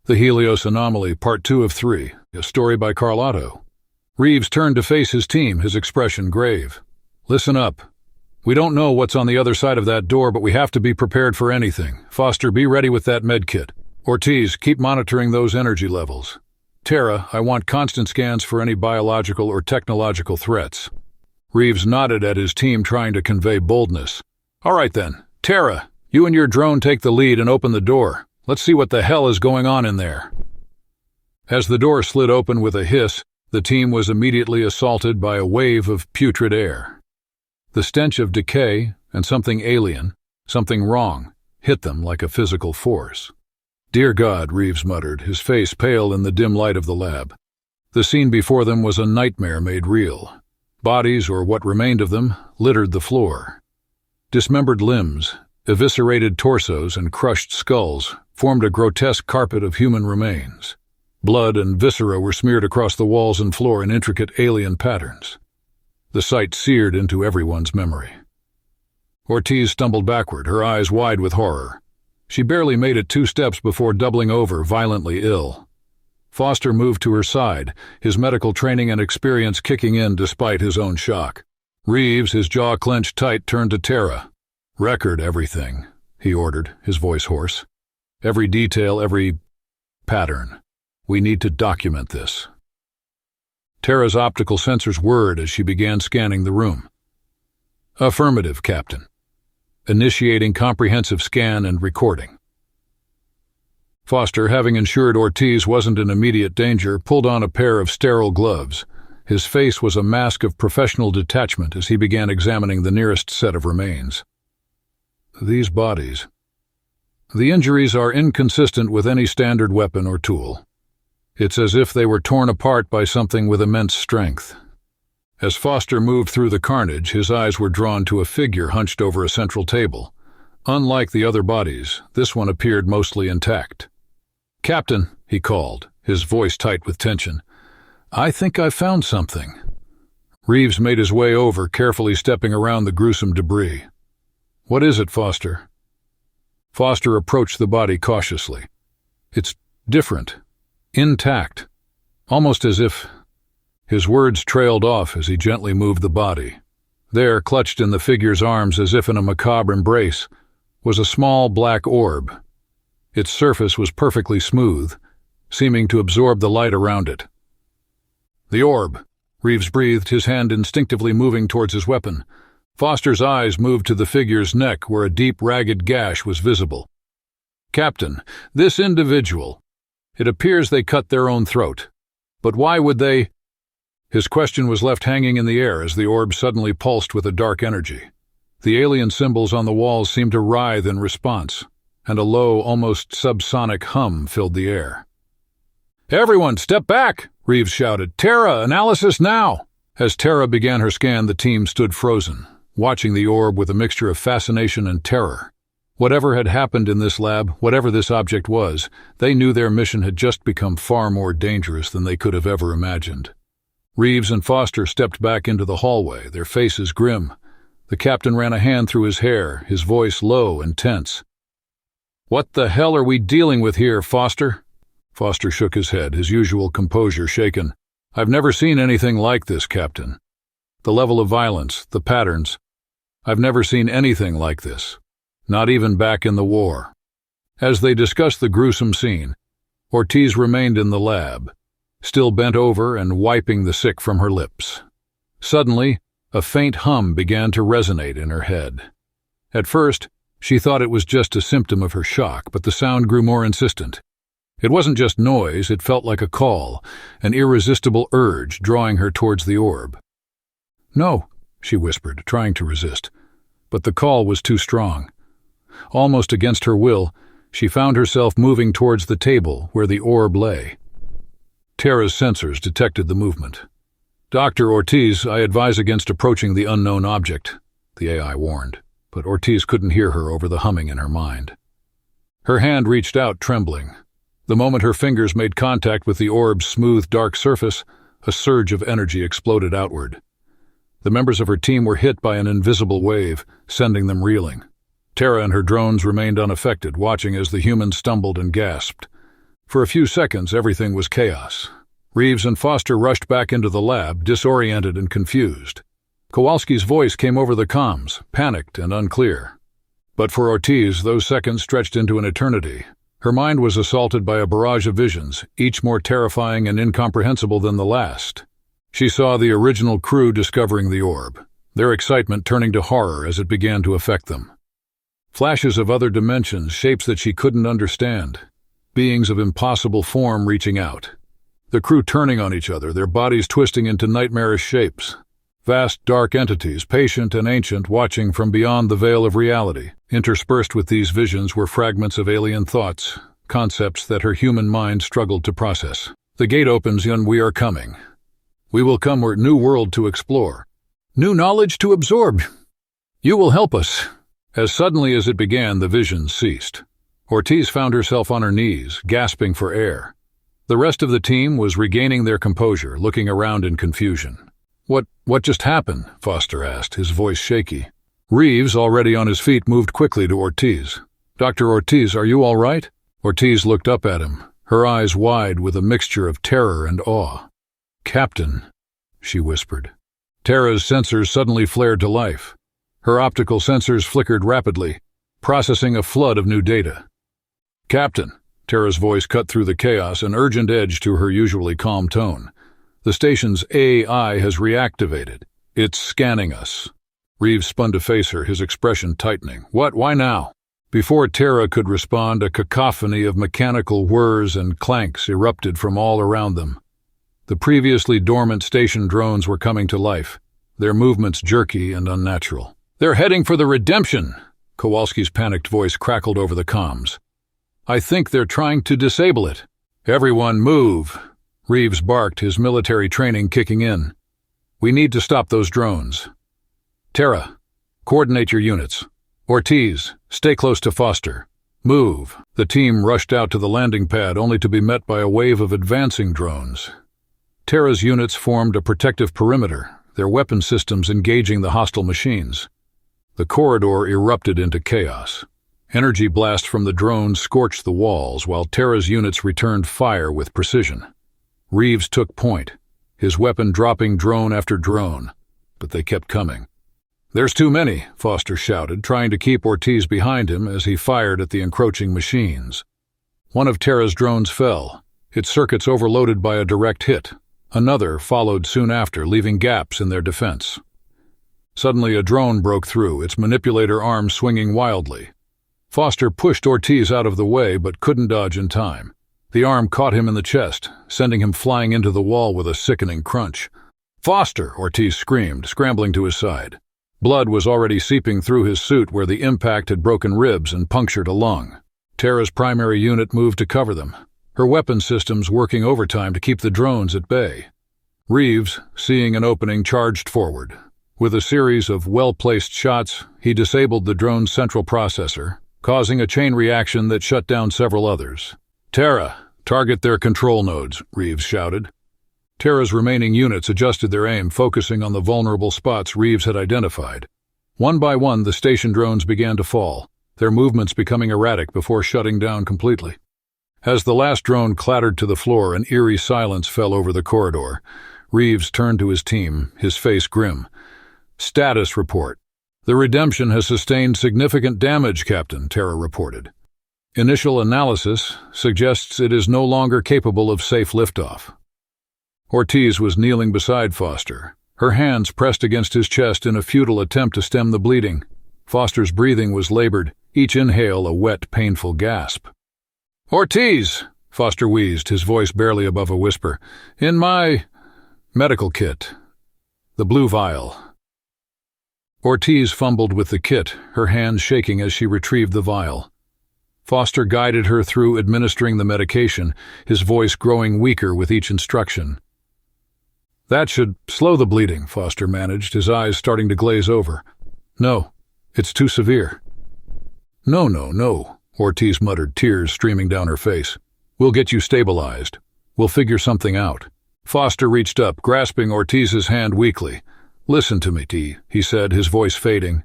The Helios Anomaly, Part 2 of 3, a story by Carl Otto. Reeves turned to face his team, his expression grave. Listen up. We don't know what's on the other side of that door, but we have to be prepared for anything. Foster, be ready with that med kit. Ortiz, keep monitoring those energy levels. Tara, I want constant scans for any biological or technological threats. Reeves nodded at his team, trying to convey boldness. All right then. Tara, you and your drone take the lead and open the door. Let's see what the hell is going on in there. As the door slid open with a hiss, the team was immediately assaulted by a wave of putrid air. The stench of decay and something alien, something wrong, hit them like a physical force. Dear God, Reeves muttered, his face pale in the dim light of the lab. The scene before them was a nightmare made real. Bodies, or what remained of them, littered the floor. Dismembered limbs, eviscerated torsos, and crushed skulls formed a grotesque carpet of human remains. Blood and viscera were smeared across the walls and floor in intricate alien patterns. The sight seared into everyone's memory. Ortiz stumbled backward, her eyes wide with horror. She barely made it 2 steps before doubling over, violently ill. Foster moved to her side, his medical training and experience kicking in despite his own shock. Reeves, his jaw clenched tight, turned to Tara. Record everything, he ordered, his voice hoarse. Every detail, every pattern. We need to document this. Tara's optical sensors whirred as she began scanning the room. Affirmative, Captain. Initiating comprehensive scan and recording. Foster, having ensured Ortiz wasn't in immediate danger, pulled on a pair of sterile gloves. His face was a mask of professional detachment as he began examining the nearest set of remains. These bodies. The injuries are inconsistent with any standard weapon or tool. It's as if they were torn apart by something with immense strength. As Foster moved through the carnage, his eyes were drawn to a figure hunched over a central table. Unlike the other bodies, this one appeared mostly intact. Captain, he called, his voice tight with tension. I think I've found something. Reeves made his way over, carefully stepping around the gruesome debris. What is it, Foster? Foster approached the body cautiously. It's different. Intact. Almost as if... His words trailed off as he gently moved the body. There, clutched in the figure's arms as if in a macabre embrace, was a small black orb. Its surface was perfectly smooth, seeming to absorb the light around it. The orb, Reeves breathed, his hand instinctively moving towards his weapon. Foster's eyes moved to the figure's neck, where a deep, ragged gash was visible. Captain, this individual. It appears they cut their own throat. But why would they... His question was left hanging in the air as the orb suddenly pulsed with a dark energy. The alien symbols on the walls seemed to writhe in response, and a low, almost subsonic hum filled the air. Everyone, step back! Reeves shouted. Tara, analysis now! As Tara began her scan, the team stood frozen, watching the orb with a mixture of fascination and terror. Whatever had happened in this lab, whatever this object was, they knew their mission had just become far more dangerous than they could have ever imagined. Reeves and Foster stepped back into the hallway, their faces grim. The captain ran a hand through his hair, his voice low and tense. What the hell are we dealing with here, Foster? Foster shook his head, his usual composure shaken. I've never seen anything like this, Captain. The level of violence, the patterns. I've never seen anything like this. Not even back in the war. As they discussed the gruesome scene, Ortiz remained in the lab, still bent over and wiping the sick from her lips. Suddenly, a faint hum began to resonate in her head. At first, she thought it was just a symptom of her shock, but the sound grew more insistent. It wasn't just noise, it felt like a call, an irresistible urge drawing her towards the orb. No, she whispered, trying to resist, but the call was too strong. Almost against her will, she found herself moving towards the table where the orb lay. Tara's sensors detected the movement. Dr. Ortiz, I advise against approaching the unknown object, the AI warned, but Ortiz couldn't hear her over the humming in her mind. Her hand reached out, trembling. The moment her fingers made contact with the orb's smooth, dark surface, a surge of energy exploded outward. The members of her team were hit by an invisible wave, sending them reeling. Tara and her drones remained unaffected, watching as the humans stumbled and gasped. For a few seconds, everything was chaos. Reeves and Foster rushed back into the lab, disoriented and confused. Kowalski's voice came over the comms, panicked and unclear. But for Ortiz, those seconds stretched into an eternity. Her mind was assaulted by a barrage of visions, each more terrifying and incomprehensible than the last. She saw the original crew discovering the orb, their excitement turning to horror as it began to affect them. Flashes of other dimensions, shapes that she couldn't understand. Beings of impossible form reaching out. The crew turning on each other, their bodies twisting into nightmarish shapes. Vast, dark entities, patient and ancient, watching from beyond the veil of reality. Interspersed with these visions were fragments of alien thoughts, concepts that her human mind struggled to process. The gate opens and we are coming. We will come with new world to explore. New knowledge to absorb. You will help us. As suddenly as it began, the visions ceased. Ortiz found herself on her knees, gasping for air. The rest of the team was regaining their composure, looking around in confusion. What just happened? Foster asked, his voice shaky. Reeves, already on his feet, moved quickly to Ortiz. Dr. Ortiz, are you all right? Ortiz looked up at him, her eyes wide with a mixture of terror and awe. Captain, she whispered. Tara's sensors suddenly flared to life. Her optical sensors flickered rapidly, processing a flood of new data. Captain, Tara's voice cut through the chaos, an urgent edge to her usually calm tone. The station's AI has reactivated. It's scanning us. Reeves spun to face her, his expression tightening. What? Why now? Before Tara could respond, a cacophony of mechanical whirs and clanks erupted from all around them. The previously dormant station drones were coming to life, their movements jerky and unnatural. They're heading for the Redemption, Kowalski's panicked voice crackled over the comms. I think they're trying to disable it. Everyone move, Reeves barked, his military training kicking in. We need to stop those drones. Tara, coordinate your units. Ortiz, stay close to Foster. Move. The team rushed out to the landing pad only to be met by a wave of advancing drones. Tara's units formed a protective perimeter, their weapon systems engaging the hostile machines. The corridor erupted into chaos. Energy blasts from the drones scorched the walls while Tara's units returned fire with precision. Reeves took point, his weapon dropping drone after drone, but they kept coming. There's too many, Foster shouted, trying to keep Ortiz behind him as he fired at the encroaching machines. One of Tara's drones fell, its circuits overloaded by a direct hit. Another followed soon after, leaving gaps in their defense. Suddenly a drone broke through, its manipulator arm swinging wildly. Foster pushed Ortiz out of the way but couldn't dodge in time. The arm caught him in the chest, sending him flying into the wall with a sickening crunch. Foster, Ortiz screamed, scrambling to his side. Blood was already seeping through his suit where the impact had broken ribs and punctured a lung. Tara's primary unit moved to cover them, her weapon systems working overtime to keep the drones at bay. Reeves, seeing an opening, charged forward. With a series of well-placed shots, he disabled the drone's central processor, causing a chain reaction that shut down several others. Tara, target their control nodes, Reeves shouted. Tara's remaining units adjusted their aim, focusing on the vulnerable spots Reeves had identified. One by one, the station drones began to fall, their movements becoming erratic before shutting down completely. As the last drone clattered to the floor, an eerie silence fell over the corridor. Reeves turned to his team, his face grim. Status report. The Redemption has sustained significant damage, Captain, Tara reported. Initial analysis suggests it is no longer capable of safe liftoff. Ortiz was kneeling beside Foster, her hands pressed against his chest in a futile attempt to stem the bleeding. Foster's breathing was labored, each inhale a wet, painful gasp. Ortiz, Foster wheezed, his voice barely above a whisper. In my medical kit. The blue vial. Ortiz fumbled with the kit, her hands shaking as she retrieved the vial. Foster guided her through administering the medication, his voice growing weaker with each instruction. That should slow the bleeding, Foster managed, his eyes starting to glaze over. No, it's too severe. No, Ortiz muttered, tears streaming down her face. We'll get you stabilized. We'll figure something out. Foster reached up, grasping Ortiz's hand weakly. Listen to me, T, he said, his voice fading.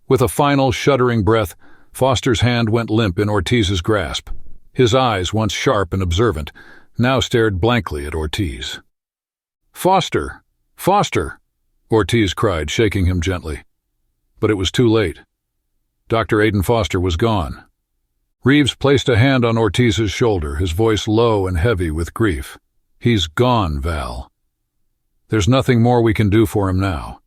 With a final, shuddering breath, Foster's hand went limp in Ortiz's grasp. His eyes, once sharp and observant, now stared blankly at Ortiz. "Foster! Foster!" Ortiz cried, shaking him gently. But it was too late. Dr. Aiden Foster was gone. Reeves placed a hand on Ortiz's shoulder, his voice low and heavy with grief. "He's gone, Val. There's nothing more we can do for him now."